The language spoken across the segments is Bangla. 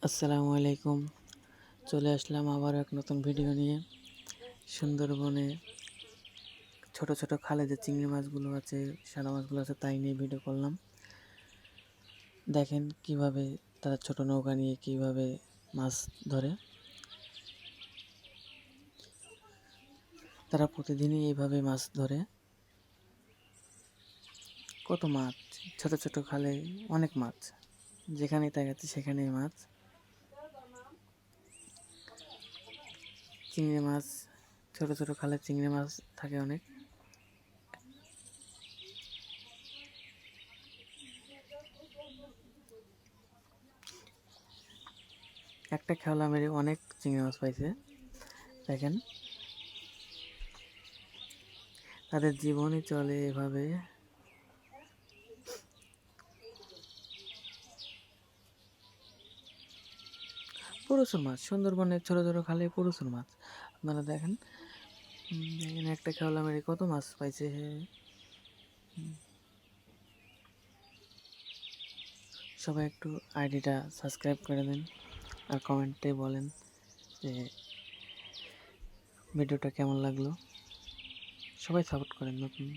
আসসালামু আলাইকুম। চলে আসলাম আবার এক নতুন ভিডিও নিয়ে। সুন্দরবনে ছোট ছোট খালে যে চিংড়ি মাছগুলো আছে, সাদা মাছগুলো আছে, তাই নিয়ে ভিডিও করলাম। দেখেন কিভাবে তারা ছোট নৌকা নিয়ে কিভাবে মাছ ধরে। তারা প্রতিদিনই এইভাবে মাছ ধরে। কত মাছ, ছোট ছোট খালে অনেক মাছ, যেখানেই তাকাচ্ছে সেখানেই মাছ। চিংড়ি মাছ, ছোট ছোট খালে চিংড়ি মাছ থাকে অনেক। একটা খেওলা মেরে অনেক চিংড়ি মাছ পাইছে। দেখেন তাদের জীবনই চলে এভাবে। প্রচুর মাছ, সুন্দরবনের ছোট ছোট খালে প্রচুর মাছ। আপনারা দেখেন, দেখেন একটা খেওলা মেরে কত মাছ পাইছে। সবাই একটু আইডিটা সাবস্ক্রাইব করে দেন আর কমেন্টে বলেন যে ভিডিওটা কেমন লাগলো। সবাই সাপোর্ট করেন নতুন।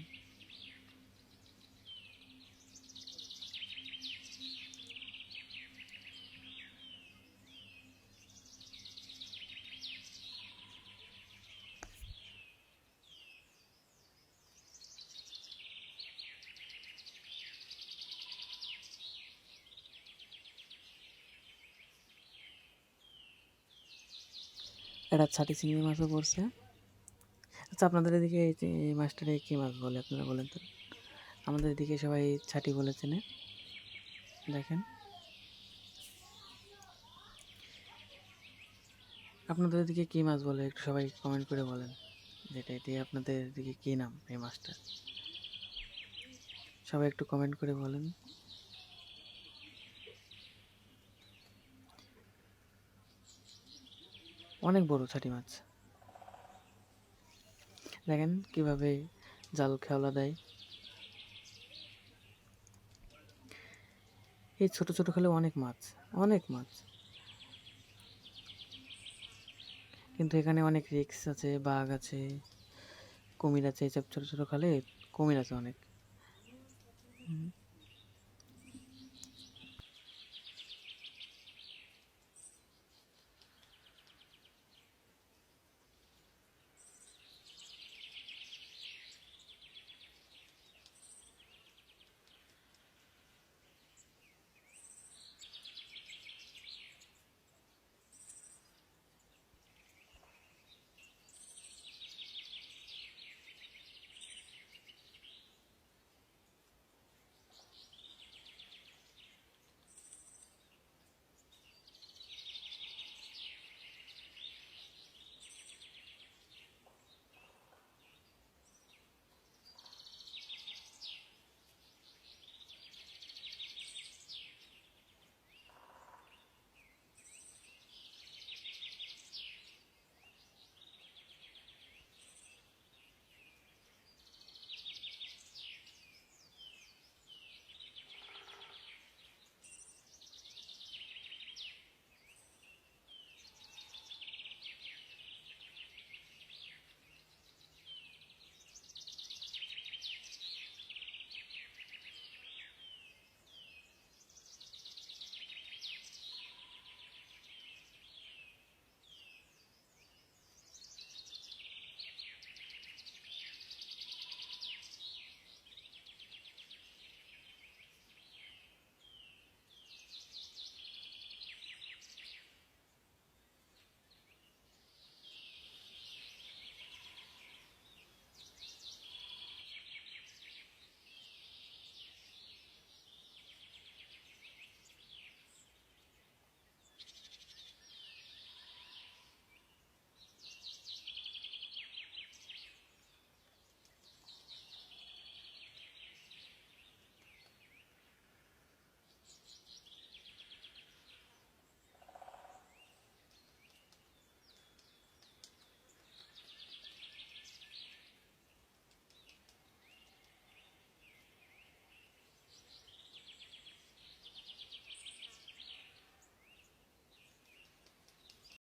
একটা ছাটি চিংড়ি মাছও পড়ছে। আচ্ছা, আপনাদের এদিকে এই মাছটারে কী মাছ বলে আপনারা বলেন তো? আমাদের এদিকে সবাই ছাটি বলে চেনে। দেখেন আপনাদের এদিকে কী মাছ বলে একটু সবাই কমেন্ট করে বলেন, যেটা এটি আপনাদের এদিকে কী নাম এই মাছটা। সবাই একটু কমেন্ট করে বলেন। অনেক বড় ছাটি মাছ। দেখেন কিভাবে জাল খেওলা দেয়। এই ছোট ছোট খালে অনেক মাছ, অনেক মাছ। কিন্তু এখানে অনেক রিস্ক আছে, বাঘ আছে, কুমির আছে। এইসব ছোট ছোট খালে কুমির আছে অনেক।